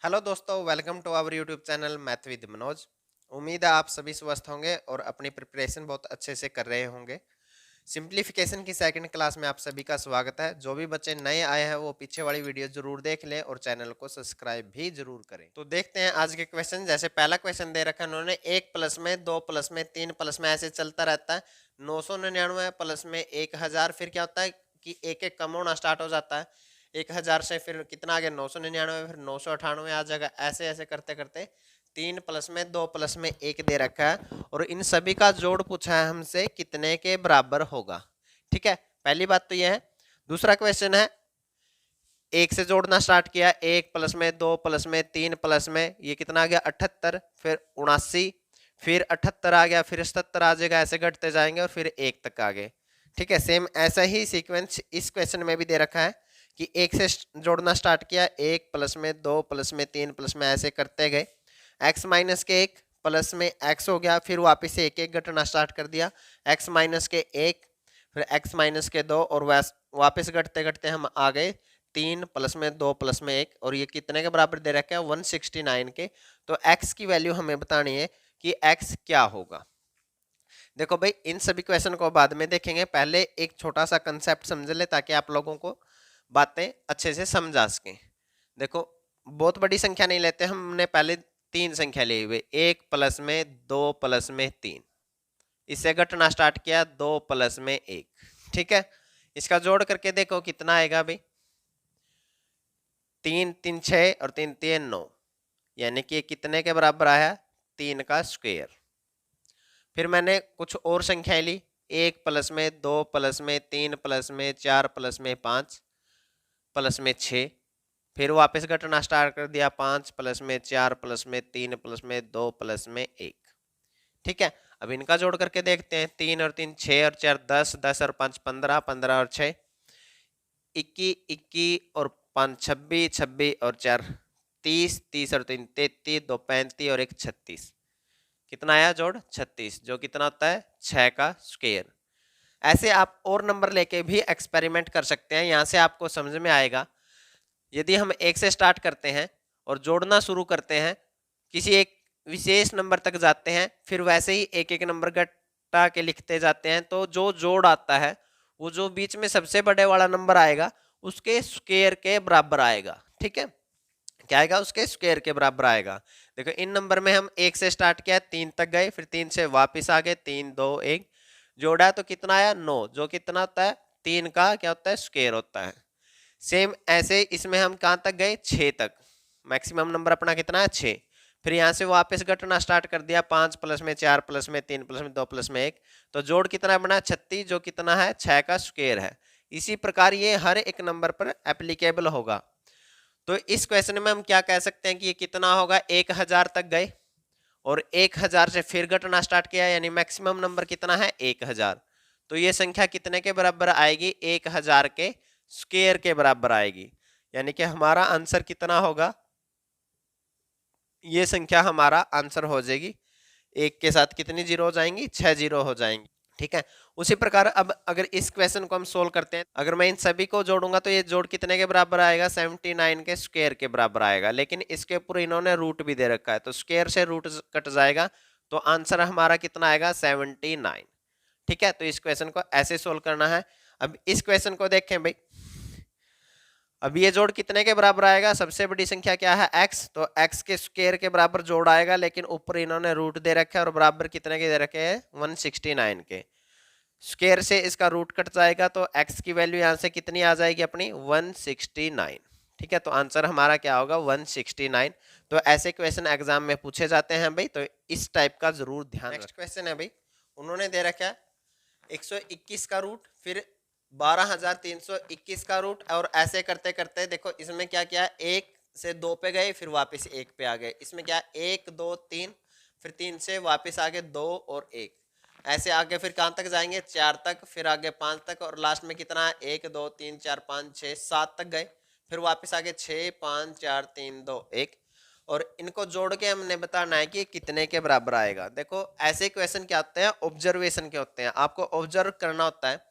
Hello दोस्तों, welcome to our YouTube channel math with Manoj. उम्मीद है आप सभी स्वस्थ होंगे और अपनी प्रिपरेशन बहुत अच्छे से कर रहे होंगे। सिंप्लीफिकेशन की सेकंड क्लास में आप सभी का स्वागत है। जो भी बच्चे नए आए हैं वो पीछे वाली वीडियो जरूर देख लें और चैनल को सब्सक्राइब भी जरूर करें। तो देखते हैं आज के क्वेश्चन। जैसे पहला क्वेश्चन दे रखा है उन्होंने, 1 प्लस में 2 प्लस में 3 प्लस में ऐसे चलता रहता है। 999 प्लस में 1000, फिर क्या होता है कि एक एक कम होना स्टार्ट हो जाता है। 1000 से फिर कितना आ गया 999, फिर 998 आ जाएगा। ऐसे ऐसे करते करते 3 प्लस में 2 प्लस में 1 दे रखा है और इन सभी का जोड़ पूछा है हमसे कितने के बराबर होगा। ठीक है, पहली बात तो यह है। दूसरा क्वेश्चन है, एक से जोड़ना स्टार्ट किया, 1 प्लस में 2 प्लस में 3 प्लस में ये कितना आ गया 78, फिर 79, फिर 78 आ गया, फिर 77 आ जाएगा। ऐसे घटते जाएंगे और फिर 1 तक आ गए। ठीक है, सेम ऐसा ही सीक्वेंस इस क्वेश्चन में भी दे रखा है कि 1 से जोड़ना स्टार्ट किया, 1 प्लस में 2 प्लस में 3 प्लस में ऐसे करते गए। x माइनस के 1 प्लस में x हो गया, फिर वापस से एक एक घटना स्टार्ट कर दिया। x माइनस के 1, फिर x माइनस के 2 और वापस घटते घटते हम आ गए 3 प्लस में 2 प्लस में 1। और ये कितने के बराबर दे रखे हैं 169 के। तो x की वैल्यू हमें बतानी है कि x क्या होगा। देखो भाई, इन सभी क्वेश्चन को बाद में देखेंगे, पहले एक छोटा सा कंसेप्ट समझ ले ताकि आप लोगों को बातें अच्छे से समझा सकें। देखो, बहुत बड़ी संख्या नहीं लेते, हमने पहले 3 संख्या ली हुई, 1 प्लस में 2 प्लस में 3, इससे घटना स्टार्ट किया 2 प्लस में 1। ठीक है, इसका जोड़ करके देखो कितना आएगा भाई, 3 3 6 और 3 3 9, यानी कि कितने के बराबर आया 3 का स्क्वायर। फिर मैंने कुछ और संख्याएं ली, 1 प्लस में 2 प्लस में 3 प्लस में 4 प्लस में 5 प्लस में 6, फिर वापस घटना स्टार्ट कर दिया 5 प्लस में 4 प्लस में 3 प्लस में 2 प्लस में 1। ठीक है, अब इनका जोड़ करके देखते हैं, 3 और 3 6 और 4 10, 10 और 5 15, 15 और 6 21, 21 और 5 26, 26 और 4 30, 30 और 3 33, 2 35 और 1 36। कितना आया जोड़ 36, जो कितना होता है 6 का स्क्वायर। ऐसे आप और नंबर लेके भी एक्सपेरिमेंट कर सकते हैं, यहां से आपको समझ में आएगा। यदि हम 1 से स्टार्ट करते हैं और जोड़ना शुरू करते हैं, किसी एक विशेष नंबर तक जाते हैं, फिर वैसे ही एक एक नंबर घटा के लिखते जाते हैं, तो जो जोड़ आता है वो जो बीच में सबसे बड़े वाला नंबर आएगा उसके स्क्वायर के बराबर आएगा। ठीक है, क्या आएगा उसके स्क्वायर के बराबर आएगा। देखो, इन नंबर में हम 1 से स्टार्ट किया, 3 तक गए, फिर 3 से वापस आ गए, 3 2 1 जोड़ा तो कितना आया 9, जो कितना होता है 3 का क्या होता है स्क्वायर होता है। सेम ऐसे इसमें हम कहाँ तक गए 6 तक, मैक्सिमम नंबर अपना कितना है 6। फिर यहाँ से वापस घटना स्टार्ट कर दिया, 5 प्लस में 4 प्लस में 3 प्लस में 2 प्लस में 1, तो जोड़ कितना बना 36, जो कितना है 6 का स्क्वायर है। इसी प्रकार ये हर एक नंबर पर एप्लीकेबल होगा। तो इस क्वेश्चन में हम क्या कह सकते हैं कि ये कितना होगा, 1000 तक गए और 1000 से फिर घटना स्टार्ट किया, यानी मैक्सिमम नंबर कितना है 1000। तो ये संख्या कितने के बराबर आएगी 1000 के स्क्वायर के बराबर आएगी। यानी कि हमारा आंसर कितना होगा, ये संख्या हमारा आंसर हो जाएगी। एक के साथ कितनी जीरो हो जाएंगी 6 जीरो हो जाएंगी। ठीक है, उसी प्रकार अब अगर इस क्वेश्चन को हम सोल्व करते हैं, अगर मैं इन सभी को जोड़ूंगा तो ये जोड़ कितने के बराबर आएगा 79 के स्क्वायर के बराबर आएगा। लेकिन इसके ऊपर इन्होंने रूट भी दे रखा है, तो स्क्वायर से रूट कट जाएगा, तो आंसर हमारा कितना आएगा 79। ठीक है, तो इस क्वेश्चन को ऐसे सोल्व करना है। अब इस क्वेश्चन को देखें भाई, अब ये जोड़ कितने के बराबर आएगा, सबसे बड़ी संख्या क्या है x, तो x के स्क्वायर के बराबर जोड़ आएगा, लेकिन ऊपर इन्होंने रूट दे रखा है और बराबर कितने के दे रखे हैं 169 के। स्क्वायर से इसका रूट कट जाएगा, तो x की वैल्यू यहां से कितनी आ जाएगी अपनी 169। ठीक है, तो आंसर हमारा क्या होगा 169। तो ऐसे क्वेश्चन एग्जाम में पूछे जाते हैं भाई, तो इस टाइप का जरूर ध्यान। नेक्स्ट क्वेश्चन है भाई, उन्होंने दे रखा है 121 का रूट, फिर 12321 का रूट, और ऐसे करते करते देखो इसमें क्या क्या है, 1 से 2 पे गए, फिर वापस 1 पे आ गए। इसमें क्या 1 2 3, फिर 3 से वापस आगे 2 और 1, ऐसे आगे फिर कहाँ तक जाएंगे 4 तक, फिर आगे 5 तक, और लास्ट में कितना है 1 2 3 4 5 6 7 तक गए, फिर वापस आगे 6 5 4 3 2 1। और इनको जोड़ के हमने बताना है कि कितने के बराबर आएगा। देखो, ऐसे क्वेश्चन क्या होते हैं ऑब्जर्वेशन के होते हैं, आपको ऑब्जर्व करना होता है।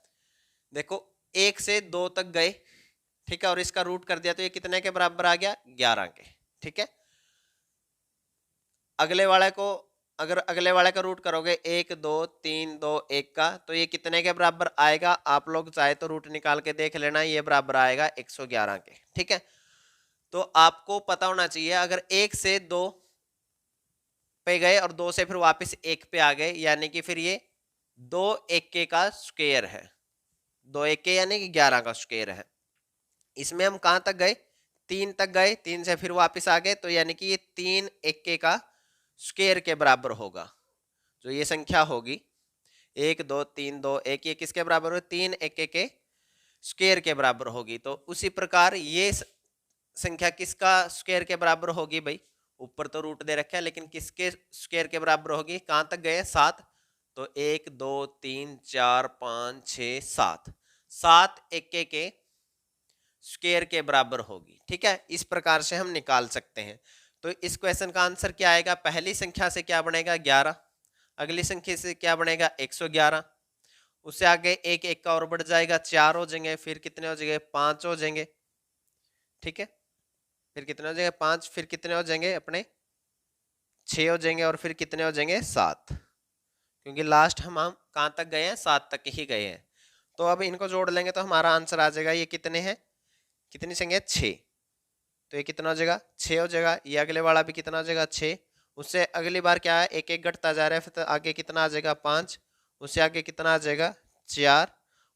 देखो, 1 से 2 तक गए, ठीक है, और इसका रूट कर दिया, तो ये कितने के बराबर आ गया 11 के। ठीक है, अगले वाले को, अगर अगले वाले का रूट करोगे 1 2 3 2 1 का, तो ये कितने के बराबर आएगा? आप लोग चाहे तो रूट निकाल के देख लेना, ये बराबर आएगा 111 के। ठीक है, तो आपको पता होना चाहिए अगर 1 से 2 पे गए और 2 से फिर वापस 1 पे आ गए, यानी कि फिर ये 2 1 का स्क्वायर है। 2 1 यानी कि 11 का स्क्वायर है। इसमें हम कहां तक गए? 3 तक गए, 3 से फिर वापस आ गए, तो यानी कि ये 3 1 का स्क्वायर के बराबर होगा। जो ये संख्या होगी 1 2 3 2 1, ये किसके बराबर हो? 3 1 के स्क्वायर के बराबर होगी। तो उसी प्रकार ये संख्या किसका स्क्वायर के बराबर होगी भाई? ऊपर तो रूट दे रखा है, लेकिन किसके स्क्वायर के बराबर होगी? कहां तक गए? 7। तो 1 2 3 4 5 6 7, 7 1 के स्क्वायर के बराबर होगी। ठीक है, इस प्रकार से हम निकाल सकते हैं। तो इस क्वेश्चन का आंसर क्या आएगा? पहली संख्या से क्या बनेगा? 11, अगली संख्या से क्या बनेगा? 111, उससे आगे 1 1 का और बढ़ जाएगा, 4 हो जाएंगे, फिर कितने हो जाएंगे? 5 हो जाएंगे। ठीक है, फिर कितने हो जाएंगे? 5, फिर कितने हो जाएंगे अपने? 6 हो जाएंगे, और फिर कितने हो जाएंगे? 7, क्योंकि लास्ट हम कहां तक गए हैं? 7 तक ही गए हैं। तो अब इनको जोड़ लेंगे तो हमारा आंसर आ जाएगा, ये कितने हैं? कितनी संख्या? 6। तो ये कितना हो जाएगा? 6 हो जाएगा। ये अगले वाला भी कितना हो जाएगा? 6। उससे अगली बार क्या है? 1 1 घटता जा रहा है, फिर तो आगे कितना आ जाएगा? 5। उससे आगे कितना आ जाएगा? 4।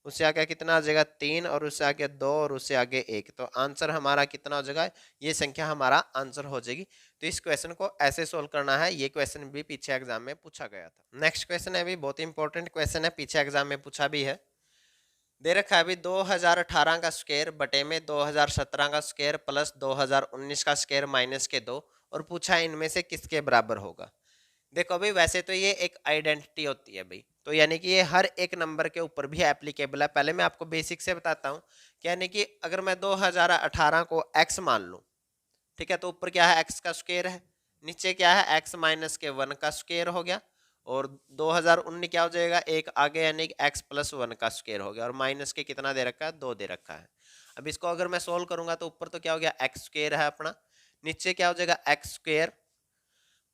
उससे आगे कितना आ जाएगा? 3। और उससे आगे 2, और उससे आगे 1। तो आंसर हमारा कितना हो जाएगा? ये संख्या हमारा आंसर हो जाएगी। तो इस क्वेश्चन को ऐसे सोल्व करना है। ये क्वेश्चन भी पीछे एग्जाम में पूछा गया था। नेक्स्ट क्वेश्चन है, अभी बहुत इंपॉर्टेंट क्वेश्चन है, पीछे एग्जाम में पूछा भी है। दे रखा है अभी 2018 का स्क्वायर बटे में 2017 का स्क्वायर प्लस 2019 का स्क्वायर माइनस के 2, और पूछा है इनमें से किसके बराबर होगा। देखो भाई, वैसे तो ये एक आइडेंटिटी होती है भाई, तो यानी कि ये हर एक नंबर के ऊपर भी एप्लीकेबल है। पहले मैं आपको बेसिक से बताता हूँ, यानी कि अगर मैं 2018 को x मान लूँ, ठीक है, तो ऊपर क्या है? x का स्क्वायर है, नीचे क्या है? x माइनस के 1 का स्क्वायर हो गया, और 2019 क्या हो जाएगा? एक आगे, यानी कि x प्लस 1 का स्क्वायर हो गया, और माइनस के कितना दे रखा है? 2 दे रखा है। अब इसको अगर मैं सोल्व करूंगा तो ऊपर तो क्या हो गया? x स्क्वायर है अपना, नीचे क्या हो जाएगा? x स्क्वायर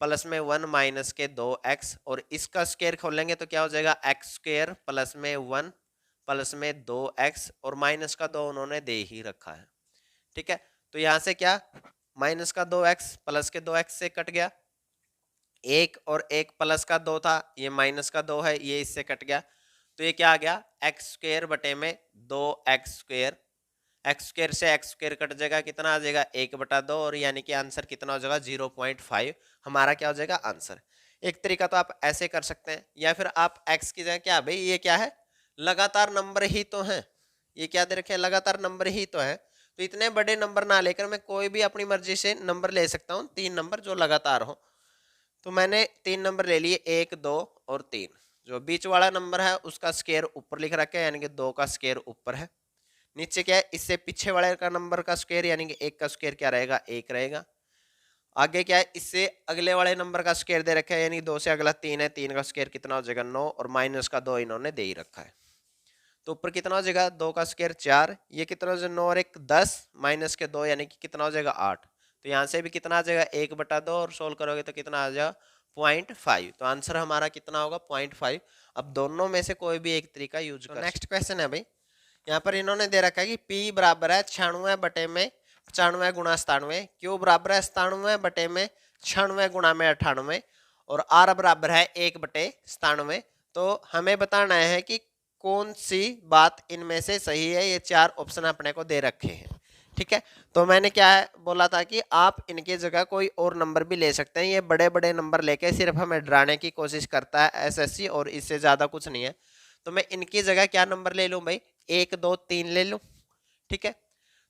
प्लस में 1 माइनस के 2x, और इसका स्क्वायर खोलेंगे तो क्या हो जाएगा? x स्क्वायर प्लस में 1 प्लस में 2x, और माइनस का 2 उन्होंने दे ही रखा है। ठीक है, तो यहां से क्या? माइनस का 2x प्लस के 2x से कट गया, 1 और 1 प्लस का 2 था, ये माइनस का 2 है, ये इससे कट गया, तो ये क्या आ गया? एक्स स्क्वायर बटे में 2x स्क्वायर। एक्स स्क्वायर से एक्स स्क्वायर कट जाएगा, कितना आ जाएगा? 1/2, और यानी कि आंसर कितना हो जाएगा? 0.5 हमारा क्या हो जाएगा? आंसर। एक तरीका तो आप ऐसे कर सकते हैं, या फिर आप x की जगह क्या भाई, ये क्या है? लगातार नंबर ही तो है, ये क्या दे रखे? लगातार नंबर ही तो है, तो इतने बड़े नंबर ना लेकर मैं कोई भी अपनी मर्जी से नंबर ले सकता हूँ, 3 नंबर जो लगातार हो। तो मैंने 3 नंबर ले लिए, 1 2 और 3। जो बीच वाला नंबर है उसका स्क्वायर ऊपर लिख रखा है, यानी कि 2 का स्क्वायर ऊपर है। नीचे क्या है? इससे पीछे वाले का नंबर का स्क्वायर, यानी कि 1 का स्क्वायर क्या रहेगा? 1 रहेगा। आगे क्या है? इससे अगले वाले नंबर का स्क्वायर दे रखा है, यानी 2 से अगला 3 है, 3 का स्क्वायर कितना हो जाएगा? 9, और माइनस का 2 इन्होंने दे ही रखा है। तो ऊपर कितना हो जाएगा? 2 का स्क्वायर 4, ये कितना हो जाएगा? 9 और 1 10, माइनस के 2 यानी कि कितना हो जाएगा? 8। तो यहाँ से भी कितना आ जाएगा? 1/2, और सोल्व करोगे तो कितना आ जाएगा? 0.5। तो आंसर हमारा कितना होगा? 0.5। अब दोनों में से कोई भी एक तरीका यूज कर। नेक्स्ट क्वेश्चन है भाई, यहाँ पर इन्होंने दे रखा है कि P बराबर है 96 बटे में 95 गुणा 97, Q बराबर है 97 बटे में 96 गुणा में 98, और R बराबर है 1 बटे 97। तो हमें बताना है कि कौन सी बात इनमें से सही है। ये 4 ऑप्शन अपने को दे रखे हैं। ठीक है, तो मैंने क्या बोला था कि आप इनके जगह कोई और नंबर भी ले सकते हैं। ये बड़े बड़े नंबर लेके सिर्फ हमें डराने की कोशिश करता है एसएससी, और इससे ज़्यादा कुछ नहीं है। तो मैं इनकी जगह क्या नंबर ले लूँ भाई? 1 2 3 ले लूँ। ठीक है,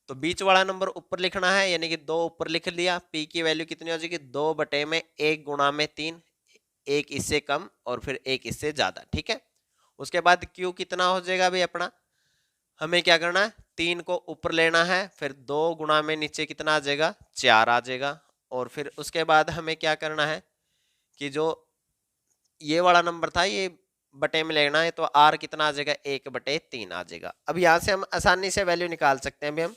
तो बीच वाला नंबर ऊपर लिखना है, यानी कि 2 ऊपर लिख लिया। P की वैल्यू कितनी हो जाएगी? 2 बटे में 1 गुणा में 3, 1 इससे कम और फिर 1 इससे ज़्यादा। ठीक है, उसके बाद Q कितना हो जाएगा भाई अपना? हमें क्या करना है? 3 को ऊपर लेना है, फिर 2 गुणा में नीचे कितना आ जाएगा? 4 आ जाएगा। और फिर उसके बाद हमें क्या करना है कि जो ये वाला नंबर था ये बटे में लेना है, तो R कितना आ जाएगा? 1/3 आ जाएगा। अब यहाँ से हम आसानी से वैल्यू निकाल सकते हैं। अभी हम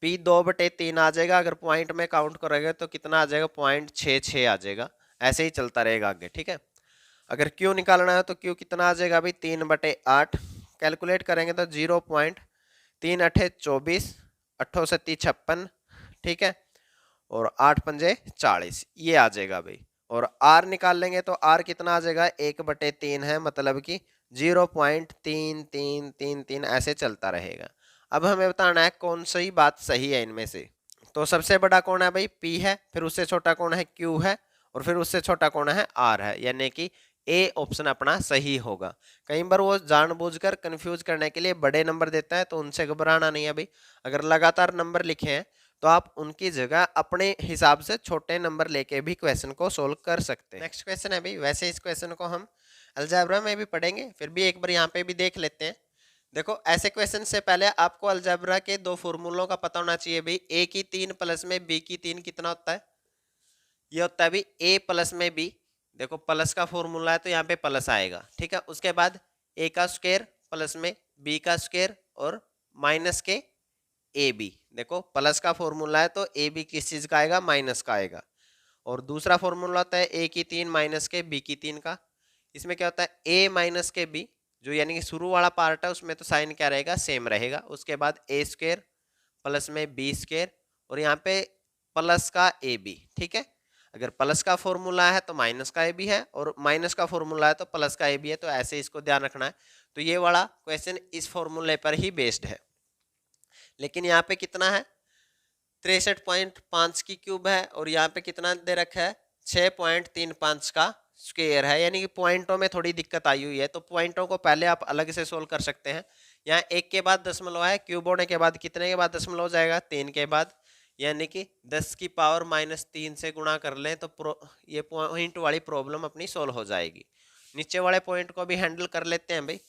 P 2/3 आ जाएगा। अगर पॉइंट में काउंट करोगे तो कितना आ जाएगा, 0.66 आ जाएगा। ऐसे ही चलता रहेगा आगे, ठीक है। अगर Q निकालना है तो Q कितना आ जाएगा भाई, 3/8। कैलकुलेट करेंगे तो 0.3 अठे 24, 8 सत्ती 56, ठीक है, और 8 पंजे 40, ये आ जाएगा भाई। और R निकाल लेंगे तो R कितना आ जाएगा, 1/3 है, मतलब कि 0.3333 ऐसे चलता रहेगा। अब हमें बताना है कौन सी बात सही है इनमें से। तो सबसे बड़ा कौन है भाई, P है, फिर उससे छोटा कौन है, Q है, और फिर उससे छोटा कौन है, R है, यानी कि ए ऑप्शन अपना सही होगा। कई बार वो जानबूझकर कंफ्यूज करने के लिए बड़े नंबर देता है, तो उनसे घबराना नहीं है भाई। अगर लगातार नंबर लिखे हैं तो आप उनकी जगह अपने हिसाब से छोटे नंबर लेके भी क्वेश्चन को सोल्व कर सकते हैं। नेक्स्ट क्वेश्चन है भाई, वैसे इस क्वेश्चन को हम अलजेब्रा में भी पढ़ेंगे, फिर भी एक बार यहाँ पे भी देख लेते हैं। देखो, ऐसे क्वेश्चन से पहले आपको अलजेब्रा के 2 फॉर्मूलों का पता होना चाहिए भाई। ए की 3 प्लस में बी की 3 कितना होता है, ये होता है भाई ए प्लस में बी। देखो प्लस का फॉर्मूला है तो यहाँ पे प्लस आएगा, ठीक है। उसके बाद ए का स्क्वायर प्लस में बी का स्क्वायर और माइनस के ए बी। देखो प्लस का फॉर्मूला है तो ए बी किस चीज का आएगा, माइनस का आएगा। और दूसरा फॉर्मूला होता है ए की 3 माइनस के बी की 3 का। इसमें क्या होता है, ए माइनस के बी, जो यानी कि शुरू वाला पार्ट है उसमें तो साइन क्या रहेगा, सेम रहेगा। उसके बाद ए स्क्वायर प्लस में बी स्क्वायर और यहाँ पे प्लस का ए बी, ठीक है। अगर प्लस का फॉर्मूला है तो माइनस का ए बी है, और माइनस का फॉर्मूला है तो प्लस का ए बी है, तो ऐसे इसको ध्यान रखना है। तो ये वाला क्वेश्चन इस फॉर्मूले पर ही बेस्ड है। लेकिन यहाँ पे कितना है, 63.5 की क्यूब है, और यहाँ पे कितना दे रखा है, 6.35 का स्क्वायर है, यानी कि पॉइंटों में थोड़ी दिक्कत आई हुई है। तो पॉइंटों को पहले आप अलग से सोल्व कर सकते हैं। यहाँ 1 के बाद दशमलव है, क्यूब होने के बाद कितने के बाद दशमलव हो जाएगा, 3 के बाद, यानी कि 10 की पावर -3 से गुणा कर लें तो ये पॉइंट वाली प्रॉब्लम अपनी सोल्व हो जाएगी। नीचे वाले पॉइंट को भी हैंडल कर लेते हैं भाई।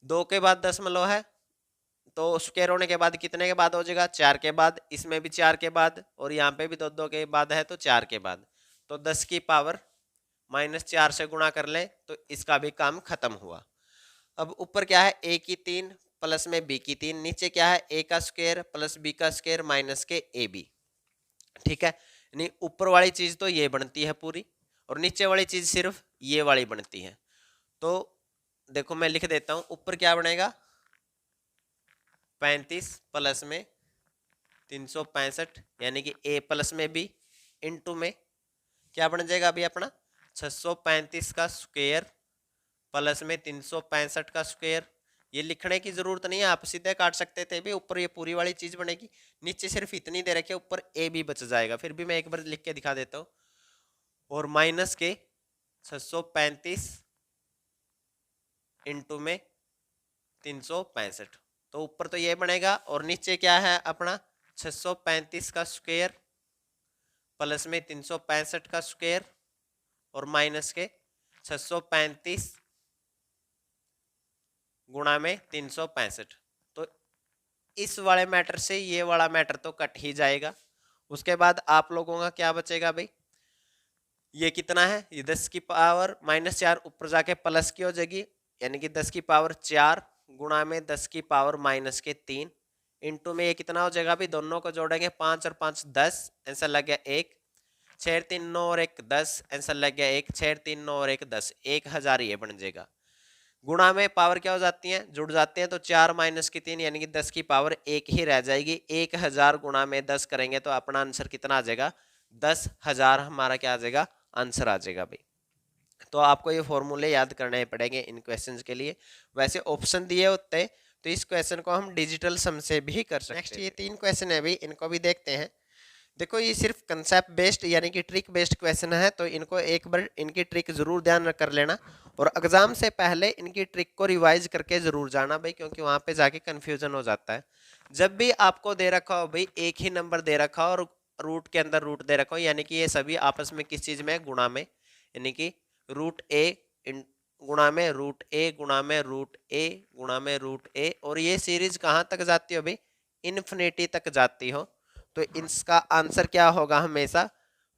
2 के बाद दशमलव है तो स्क्वायर होने के बाद कितने के बाद हो जाएगा, 4 के बाद, इसमें भी 4 के बाद, और यहाँ पे भी 2 के बाद है तो 4 के बाद। तो 10 की पावर -4 से गुणा कर लें तो इसका भी काम खत्म हुआ। अब ऊपर क्या है, ए की 3 प्लस में बी की 3, नीचे क्या है, ए का स्क्वायर प्लस बी का स्क्वायर माइनस के ए बी, ठीक है। यानी ऊपर वाली चीज तो ये बनती है पूरी, और नीचे वाली चीज सिर्फ ये वाली बनती है। तो देखो मैं लिख देता हूं, ऊपर क्या बनेगा, 35 प्लस में 365, यानी कि ए प्लस में बी इंटू में क्या बन जाएगा अभी अपना, 635 का स्क्वायर प्लस में 365 का स्क्वायर। ये लिखने की जरूरत नहीं है, आप सीधे काट सकते थे भी। ऊपर ये पूरी वाली चीज बनेगी, नीचे सिर्फ इतनी दे रखी है, ऊपर ए बी बच जाएगा। फिर भी मैं एक बार लिख के दिखा देता हूँ, और माइनस के 635 इंटू में 365। तो ऊपर तो ये बनेगा, और नीचे क्या है अपना, 635 का स्क्वायर प्लस में 365 का स्क्वायर और माइनस के 635 गुणा में 365। तो इस वाले मैटर से ये वाला मैटर तो कट ही जाएगा। उसके बाद आप लोगों का क्या बचेगा भाई, ये कितना है, ये 10 की पावर -4 ऊपर जाके प्लस की हो जाएगी, यानी कि 10 की पावर 4 गुणा में 10 की पावर -3 इंटू में ये कितना हो जाएगा भाई, दोनों को जोड़ेंगे 5 और 5 10, आंसर लग गया 1, 6 3 9 और 1 10, आंसर लग गया 1, 6 3 9 और 1 10, 1000 ये बन जाएगा। गुणा में पावर क्या हो जाती है, जुड़ जाते हैं, तो 4 माइनस की 3 यानी कि 10 की पावर 1 ही रह जाएगी। 1000 गुणा में 10 करेंगे तो अपना आंसर कितना आ जाएगा, 10,000 हमारा क्या आ जाएगा, आंसर आ जाएगा भाई। तो आपको ये फॉर्मूले याद करने पड़ेंगे इन क्वेश्चंस के लिए। वैसे ऑप्शन दिए होते हैं तो इस क्वेश्चन को हम डिजिटल सम से भी कर सकते हैं। नेक्स्ट ये 3 क्वेश्चन है भाई, इनको भी देखते हैं। देखो ये सिर्फ कंसेप्ट बेस्ड यानी कि ट्रिक बेस्ड क्वेश्चन है, तो इनको एक बार इनकी ट्रिक जरूर ध्यान कर लेना, और एग्जाम से पहले इनकी ट्रिक को रिवाइज करके जरूर जाना भाई, क्योंकि वहां पे जाके कंफ्यूजन हो जाता है। जब भी आपको दे रखा हो भाई, एक ही नंबर दे रखा हो और रूट के अंदर रूट दे रखा हो, यानी कि ये सभी आपस में किस चीज में, गुणा में, यानी कि रूट ए गुणा में रूट ए गुणा में रूट ए गुणा में रूट ए, और ये सीरीज कहाँ तक जाती हो भाई, इन्फिनिटी तक जाती हो। तो इसका आंसर क्या होगा, हमेशा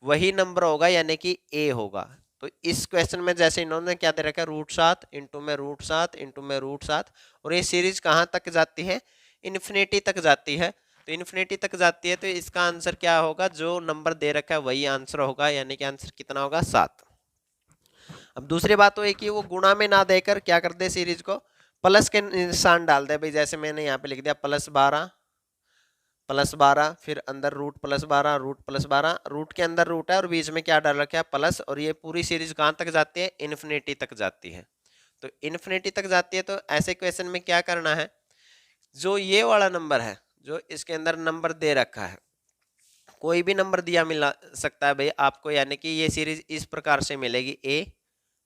वही नंबर होगा, यानी कि ए होगा। तो इस क्वेश्चन में जैसे इन्होंने क्या दे रखा है, √7 इंटू में √7 इंटू में √7, और ये सीरीज कहाँ तक जाती है, इन्फिनिटी तक जाती है। तो इन्फिनिटी तक जाती है, तो इसका आंसर क्या होगा, जो नंबर दे रखा है वही आंसर होगा, यानी कि आंसर कितना होगा 7। अब दूसरी बात तो है कि वो गुणा में ना देकर क्या कर दे, सीरीज को प्लस के निशान डाल दे भाई। जैसे मैंने यहाँ पे लिख दिया +12 फिर अंदर रूट +12 रूट +12, रूट के अंदर रूट है और बीच में क्या डाल रखा है प्लस, और ये पूरी सीरीज कहाँ तक जाती है, इन्फिनिटी तक जाती है। तो इन्फिनिटी तक जाती है, तो ऐसे क्वेश्चन में क्या करना है, जो ये वाला नंबर है, जो इसके अंदर नंबर दे रखा है, कोई भी नंबर दिया मिला सकता है भाई आपको, यानी कि ये सीरीज इस प्रकार से मिलेगी, a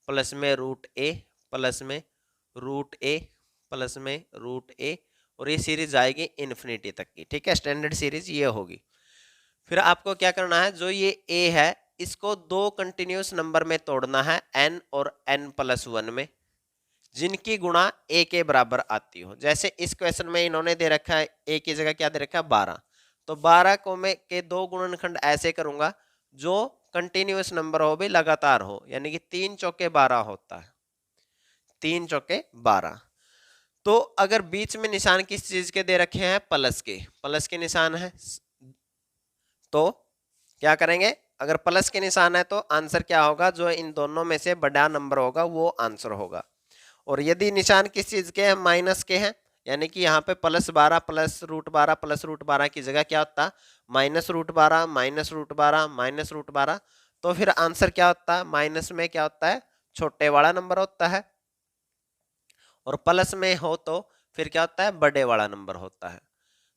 प्लस में रूट a प्लस में रूट a प्लस में रूट a, और ये सीरीज आएगी इन्फिनिटी तक की। ठीक है, स्टैंडर्ड सीरीज ये होगी। फिर आपको क्या करना है, जो ये a है इसको दो कंटिन्यूस नंबर में तोड़ना है, n और n+1 में, जिनकी गुणा a के बराबर आती हो। जैसे इस क्वेश्चन में इन्होंने दे रखा है a की जगह क्या दे रखा है 12, तो 12 को मैं के दो गुणनखंड ऐसे करूंगा जो कंटिन्यूस नंबर हो भी, लगातार हो, यानी कि 3 चौके 12 होता है, 3 चौके 12। तो अगर बीच में निशान किस चीज के दे रखे हैं, प्लस के निशान है, तो क्या करेंगे, अगर प्लस के निशान है तो आंसर क्या होगा, जो इन दोनों में से बड़ा नंबर होगा वो आंसर होगा। और यदि निशान किस चीज के हैं, माइनस के हैं, यानी कि यहाँ पे +12 +√12 की जगह क्या होता, -√12 -√12 तो फिर आंसर क्या होता है, माइनस में क्या होता है, छोटे वाला नंबर होता है, और प्लस में हो तो फिर क्या होता है, बड़े वाला नंबर होता है।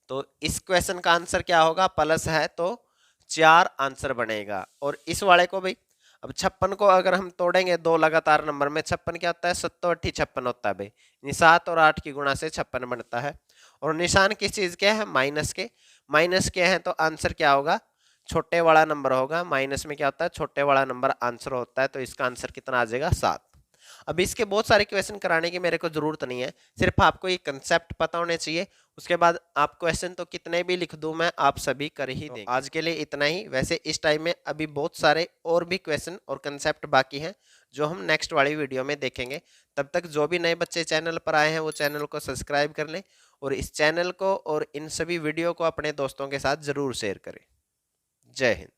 तो इस क्वेश्चन का आंसर क्या होगा, प्लस है तो 4 आंसर बनेगा। और इस वाले को भाई, अब 56 को अगर हम तोड़ेंगे दो लगातार नंबर में, 56 क्या होता है, 7 56 होता है भाई, 7 और 8 की गुणा से 56 बनता है। और निशान किस चीज के है, माइनस के हैं, तो आंसर क्या होगा, छोटे वाला नंबर होगा। माइनस में क्या होता है, छोटे वाला नंबर आंसर होता है, तो इसका आंसर कितना आ जाएगा 7। अब इसके बहुत सारे क्वेश्चन कराने की मेरे को जरूरत नहीं है, सिर्फ आपको ये कंसेप्ट पता होने चाहिए, उसके बाद आप क्वेश्चन तो कितने भी लिख दूं मैं, आप सभी कर ही देंगे। आज के लिए इतना ही। वैसे इस टाइम में अभी बहुत सारे और भी क्वेश्चन और कंसेप्ट बाकी हैं, जो हम नेक्स्ट वाली वीडियो में देखेंगे। तब तक जो भी नए बच्चे चैनल पर आए हैं वो चैनल को सब्सक्राइब कर लें, और इस चैनल को और इन सभी वीडियो को अपने दोस्तों के साथ जरूर शेयर करें। जय हिंद।